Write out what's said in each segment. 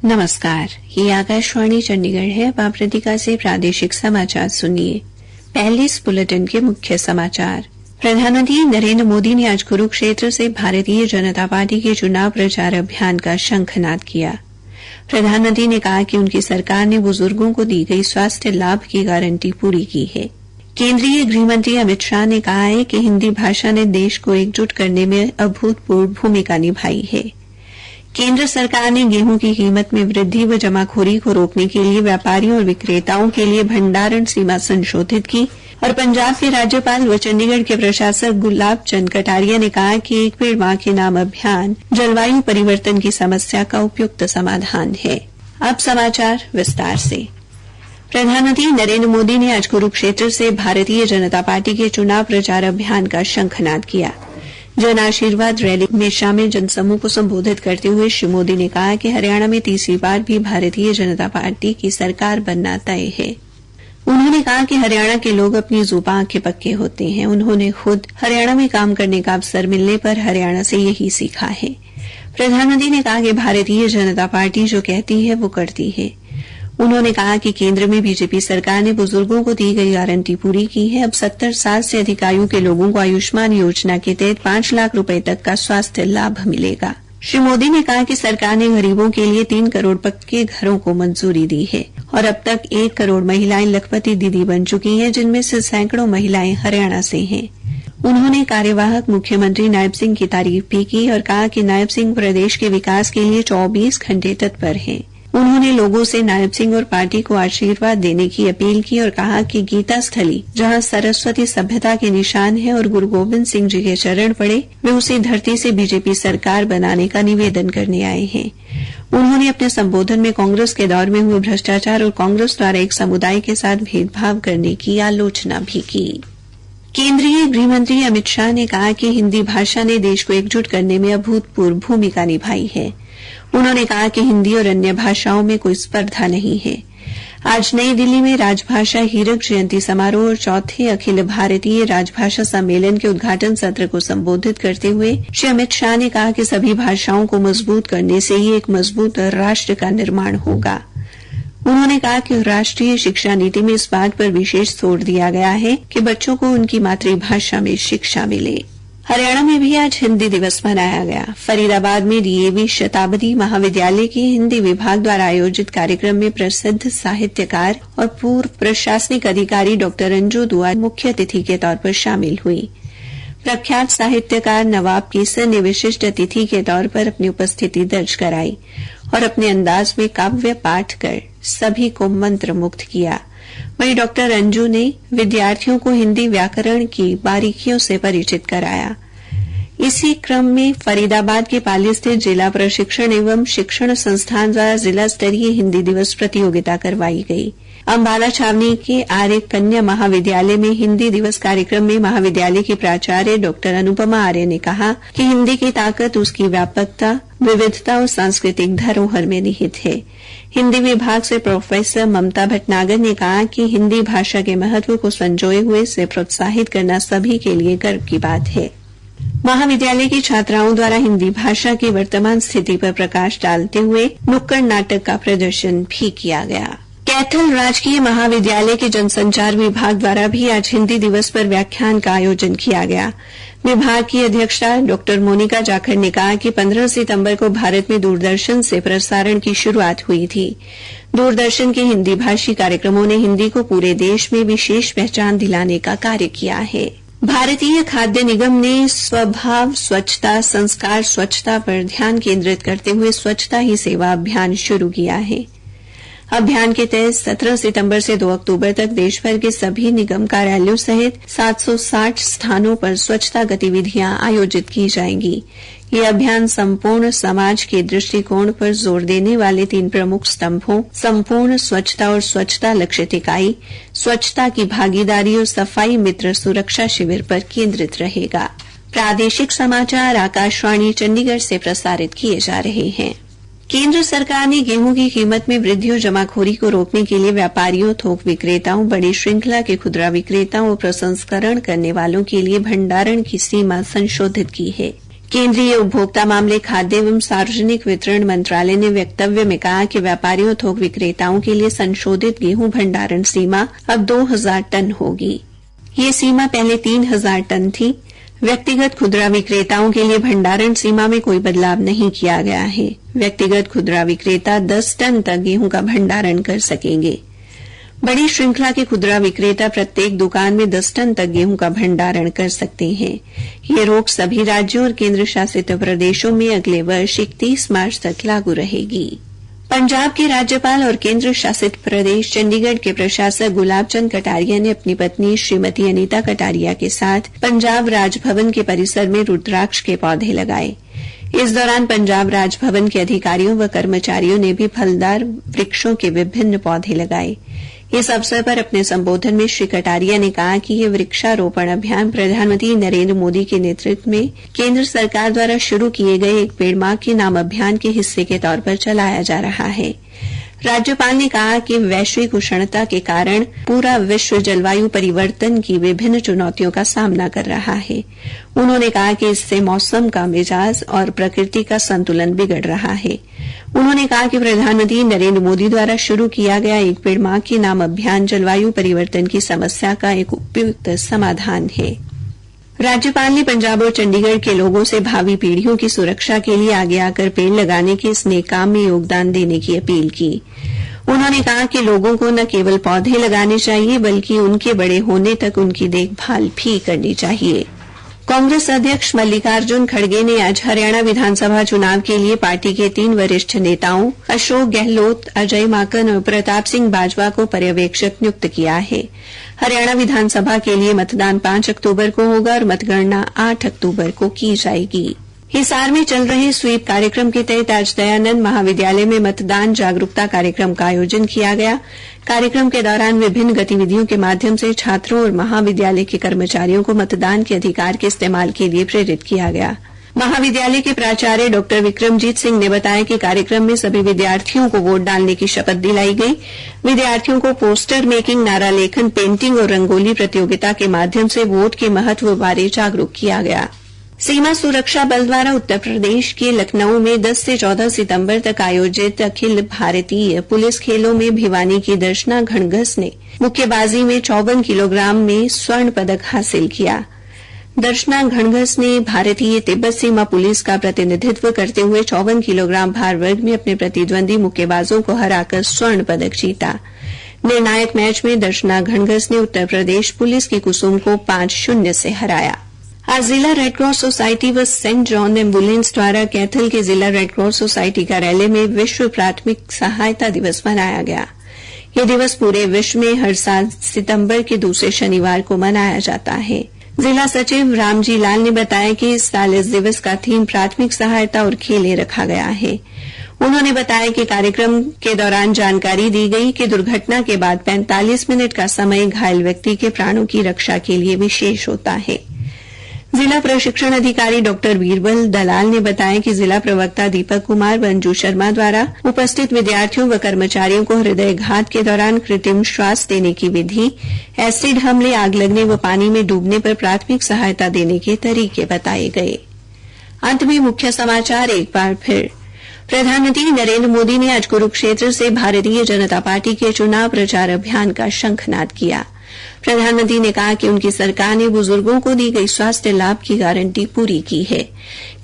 नमस्कार, ये आकाशवाणी चंडीगढ़ है। बाबरतिका से प्रादेशिक समाचार सुनिए। पहले इस बुलेटिन के मुख्य समाचार। प्रधानमंत्री नरेंद्र मोदी ने आज कुरुक्षेत्र से भारतीय जनता पार्टी के चुनाव प्रचार अभियान का शंखनाद किया। प्रधानमंत्री ने कहा कि उनकी सरकार ने बुजुर्गों को दी गई स्वास्थ्य लाभ की गारंटी पूरी की है। केंद्रीय गृहमंत्री अमित शाह ने कहा है कि हिंदी भाषा ने देश को एकजुट करने में अभूतपूर्व भूमिका निभाई है। केंद्र सरकार ने गेहूं की कीमत में वृद्धि व जमाखोरी को रोकने के लिए व्यापारियों और विक्रेताओं के लिए भंडारण सीमा संशोधित की और पंजाब के राज्यपाल व चंडीगढ़ के प्रशासक गुलाब चंद कटारिया ने कहा कि एक पेड़ मां के नाम अभियान जलवायु परिवर्तन की समस्या का उपयुक्त समाधान है। अब समाचार विस्तार से। प्रधानमंत्री नरेंद्र मोदी ने आज कुरुक्षेत्र से भारतीय जनता पार्टी के चुनाव प्रचार अभियान का शंखनाद किया। जन आशीर्वाद रैली में शामिल जनसमूह को संबोधित करते हुए श्री मोदी ने कहा कि हरियाणा में तीसरी बार भी भारतीय जनता पार्टी की सरकार बनना तय है। उन्होंने कहा कि हरियाणा के लोग अपनी जुबान के पक्के होते हैं। उन्होंने खुद हरियाणा में काम करने का अवसर मिलने पर हरियाणा से यही सीखा है। प्रधानमंत्री ने कहा कि भारतीय जनता पार्टी जो कहती है वो करती है। उन्होंने कहा कि केंद्र में बीजेपी सरकार ने बुजुर्गों को दी गई गारंटी पूरी की है। अब 70 साल से अधिक आयु के लोगों को आयुष्मान योजना के तहत 5 लाख रुपए तक का स्वास्थ्य लाभ मिलेगा। श्री मोदी ने कहा कि सरकार ने गरीबों के लिए 3 करोड़ पक्के घरों को मंजूरी दी है और अब तक 1 करोड़ महिलाएं लखपति दीदी बन चुकी हैं, जिनमें से सैकड़ों महिलाएं हरियाणा से हैं। उन्होंने कार्यवाहक मुख्यमंत्री नायब सिंह की तारीफ भी की और कहा कि नायब सिंह प्रदेश के विकास के लिए 24 घंटे तत्पर हैं। उन्होंने लोगों से नायब सिंह और पार्टी को आशीर्वाद देने की अपील की और कहा कि गीता स्थली जहां सरस्वती सभ्यता के निशान है और गुरु गोविंद सिंह जी के चरण पड़े, वे उसी धरती से बीजेपी सरकार बनाने का निवेदन करने आए हैं। उन्होंने अपने संबोधन में कांग्रेस के दौर में हुए भ्रष्टाचार और कांग्रेस द्वारा एक समुदाय के साथ भेदभाव करने की आलोचना भी की। केंद्रीय गृहमंत्री अमित शाह ने कहा कि हिंदी भाषा ने देश को एकजुट करने में अभूतपूर्व भूमिका निभाई है। उन्होंने कहा कि हिंदी और अन्य भाषाओं में कोई स्पर्धा नहीं है। आज नई दिल्ली में राजभाषा हीरक जयंती समारोह और चौथे अखिल भारतीय राजभाषा सम्मेलन के उद्घाटन सत्र को संबोधित करते हुए श्री अमित शाह ने कहा कि सभी भाषाओं को मजबूत करने से ही एक मजबूत राष्ट्र का निर्माण होगा। उन्होंने कहा कि राष्ट्रीय शिक्षा नीति में इस बात पर विशेष जोर दिया गया है कि बच्चों को उनकी मातृभाषा में शिक्षा मिले। हरियाणा में भी आज हिंदी दिवस मनाया गया। फरीदाबाद में डीएवी शताब्दी महाविद्यालय के हिंदी विभाग द्वारा आयोजित कार्यक्रम में प्रसिद्ध साहित्यकार और पूर्व प्रशासनिक अधिकारी डॉ अंजू दुआ मुख्य अतिथि के तौर पर शामिल हुई। प्रख्यात साहित्यकार नवाब केसर ने विशिष्ट अतिथि के तौर पर अपनी उपस्थिति दर्ज कराई और अपने अंदाज में काव्य पाठ कर सभी को मंत्र मुग्ध किया। वहीं डॉ अंजू ने विद्यार्थियों को हिंदी व्याकरण की बारीकियों से परिचित कराया। इसी क्रम में फरीदाबाद के पाली स्थित जिला प्रशिक्षण एवं शिक्षण संस्थान द्वारा जिला स्तरीय हिंदी दिवस प्रतियोगिता करवाई गई। अंबाला छावनी के आर्य कन्या महाविद्यालय में हिंदी दिवस कार्यक्रम में महाविद्यालय की प्राचार्य डॉ अनुपमा आर्य ने कहा कि हिंदी की ताकत उसकी व्यापकता, विविधता और सांस्कृतिक धरोहर में निहित है। हिंदी विभाग से प्रोफेसर ममता भटनागर ने कहा कि हिंदी भाषा के महत्व को संजोए हुए इसे प्रोत्साहित करना सभी के लिए गर्व की बात है। महाविद्यालय की छात्राओं द्वारा हिंदी भाषा की वर्तमान स्थिति पर प्रकाश डालते हुए नुक्कड़ नाटक का प्रदर्शन भी किया गया। कैथल राजकीय महाविद्यालय के जनसंचार विभाग द्वारा भी आज हिंदी दिवस पर व्याख्यान का आयोजन किया गया। विभाग की अध्यक्षा डॉ मोनिका जाखड़ ने कहा कि 15 सितंबर को भारत में दूरदर्शन से प्रसारण की शुरुआत हुई थी। दूरदर्शन के हिंदी भाषी कार्यक्रमों ने हिंदी को पूरे देश में विशेष पहचान दिलाने का कार्य किया है। भारतीय खाद्य निगम ने स्वभाव स्वच्छता संस्कार स्वच्छता पर ध्यान केंद्रित करते हुए स्वच्छता ही सेवा अभियान शुरू किया है। अभियान के तहत 17 सितंबर से 2 अक्टूबर तक देशभर के सभी निगम कार्यालयों सहित 760 स्थानों पर स्वच्छता गतिविधियां आयोजित की जाएंगी। यह अभियान संपूर्ण समाज के दृष्टिकोण पर जोर देने वाले 3 प्रमुख स्तंभों संपूर्ण स्वच्छता और स्वच्छता लक्षित इकाई, स्वच्छता की भागीदारी और सफाई मित्र सुरक्षा शिविर पर केंद्रित रहेगा। प्रादेशिक समाचार आकाशवाणी चंडीगढ़ से प्रसारित किए जा रहे हैं। केंद्र सरकार ने गेहूं की कीमत में वृद्धि और जमाखोरी को रोकने के लिए व्यापारियों, थोक विक्रेताओं, बड़ी श्रृंखला के खुदरा विक्रेताओं और प्रसंस्करण करने वालों के लिए भंडारण की सीमा संशोधित की है। केंद्रीय उपभोक्ता मामले, खाद्य एवं सार्वजनिक वितरण मंत्रालय ने वक्तव्य में कहा कि व्यापारियों थोक विक्रेताओं के लिए संशोधित गेहूं भंडारण सीमा अब 2000 टन होगी। ये सीमा पहले 3000 टन थी। व्यक्तिगत खुदरा विक्रेताओं के लिए भंडारण सीमा में कोई बदलाव नहीं किया गया है। व्यक्तिगत खुदरा विक्रेता 10 टन तक गेहूं का भंडारण कर सकेंगे। बड़ी श्रृंखला के खुदरा विक्रेता प्रत्येक दुकान में 10 टन तक गेहूं का भंडारण कर सकते हैं। ये रोक सभी राज्यों और केंद्र शासित प्रदेशों में अगले वर्ष 31 मार्च तक लागू रहेगी। पंजाब के राज्यपाल और केंद्र शासित प्रदेश चंडीगढ़ के प्रशासक गुलाब चंद कटारिया ने अपनी पत्नी श्रीमती अनीता कटारिया के साथ पंजाब राजभवन के परिसर में रुद्राक्ष के पौधे लगाए। इस दौरान पंजाब राजभवन के अधिकारियों व कर्मचारियों ने भी फलदार वृक्षों के विभिन्न पौधे लगाए। इस अवसर पर अपने संबोधन में श्री कटारिया ने कहा कि यह वृक्षारोपण अभियान प्रधानमंत्री नरेंद्र मोदी के नेतृत्व में केंद्र सरकार द्वारा शुरू किए गए एक पेड़ मां के नाम अभियान के हिस्से के तौर पर चलाया जा रहा है। राज्यपाल ने कहा कि वैश्विक उष्णता के कारण पूरा विश्व जलवायु परिवर्तन की विभिन्न चुनौतियों का सामना कर रहा है। उन्होंने कहा कि इससे मौसम का मिजाज और प्रकृति का संतुलन बिगड़ रहा है। उन्होंने कहा कि प्रधानमंत्री नरेंद्र मोदी द्वारा शुरू किया गया एक पेड़ मां के नाम अभियान जलवायु परिवर्तन की समस्या का एक उपयुक्त समाधान है। राज्यपाल ने पंजाब और चंडीगढ़ के लोगों से भावी पीढ़ियों की सुरक्षा के लिए आगे आकर पेड़ लगाने के इस नेक काम में योगदान देने की अपील की। उन्होंने कहा कि लोगों को न केवल पौधे लगाने चाहिए बल्कि उनके बड़े होने तक उनकी देखभाल भी करनी चाहिए। कांग्रेस अध्यक्ष मल्लिकार्जुन खड़गे ने आज हरियाणा विधानसभा चुनाव के लिए पार्टी के 3 वरिष्ठ नेताओं अशोक गहलोत, अजय माकन और प्रताप सिंह बाजवा को पर्यवेक्षक नियुक्त किया है। हरियाणा विधानसभा के लिए मतदान 5 अक्टूबर को होगा और मतगणना 8 अक्टूबर को की जाएगी। हिसार में चल रहे स्वीप कार्यक्रम के तहत आज दयानंद महाविद्यालय में मतदान जागरूकता कार्यक्रम का आयोजन किया गया। कार्यक्रम के दौरान विभिन्न गतिविधियों के माध्यम से छात्रों और महाविद्यालय के कर्मचारियों को मतदान के अधिकार के इस्तेमाल के लिए प्रेरित किया गया। महाविद्यालय के प्राचार्य डॉ विक्रमजीत सिंह ने बताया कि कार्यक्रम में सभी विद्यार्थियों को वोट डालने की शपथ दिलाई गई। विद्यार्थियों को पोस्टर मेकिंग, नारा लेखन, पेंटिंग और रंगोली प्रतियोगिता के माध्यम से वोट के महत्व बारे जागरूक किया गया। सीमा सुरक्षा बल द्वारा उत्तर प्रदेश के लखनऊ में 10 से 14 सितंबर तक आयोजित अखिल भारतीय पुलिस खेलों में भिवानी की दर्शना घणघस ने मुक्केबाजी में 54 किलोग्राम में स्वर्ण पदक हासिल किया। दर्शना घणघस ने भारतीय तिब्बत सीमा पुलिस का प्रतिनिधित्व करते हुए 54 किलोग्राम भार वर्ग में अपने प्रतिद्वंदी मुक्केबाजों को हराकर स्वर्ण पदक जीता। निर्णायक मैच में दर्शना घणघस ने उत्तर प्रदेश पुलिस की कुसुम को 5-0 से हराया। आज जिला रेडक्रॉस सोसाइटी व सेंट जॉन एम्बुलेंस द्वारा कैथल के जिला रेडक्रॉस सोसाइटी कार्यालय में विश्व प्राथमिक सहायता दिवस मनाया गया। यह दिवस पूरे विश्व में हर साल सितंबर के दूसरे शनिवार को मनाया जाता है। जिला सचिव रामजी लाल ने बताया कि इस साल इस दिवस का थीम प्राथमिक सहायता और खेलें रखा गया है। उन्होंने बताया कि कार्यक्रम के दौरान जानकारी दी गई कि दुर्घटना के बाद 45 मिनट का समय घायल व्यक्ति के प्राणों की रक्षा के लिए विशेष होता है। जिला प्रशिक्षण अधिकारी डॉ बीरबल दलाल ने बताया कि जिला प्रवक्ता दीपक कुमार व अंजू शर्मा द्वारा उपस्थित विद्यार्थियों व कर्मचारियों को हृदयघात के दौरान कृत्रिम श्वास देने की विधि, एसिड हमले, आग लगने व पानी में डूबने पर प्राथमिक सहायता देने के तरीके बताए गए। अंत में मुख्य समाचार एक बार फिर। प्रधानमंत्री नरेंद्र मोदी ने आज कुरुक्षेत्र से भारतीय जनता पार्टी के चुनाव प्रचार अभियान का शंखनाद किया। प्रधानमंत्री ने कहा कि उनकी सरकार ने बुजुर्गों को दी गई स्वास्थ्य लाभ की गारंटी पूरी की है।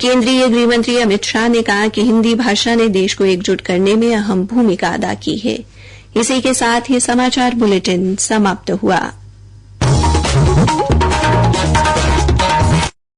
केंद्रीय गृहमंत्री अमित शाह ने कहा कि हिंदी भाषा ने देश को एकजुट करने में अहम भूमिका अदा की है। इसी के साथ ये समाचार बुलेटिन समाप्त हुआ।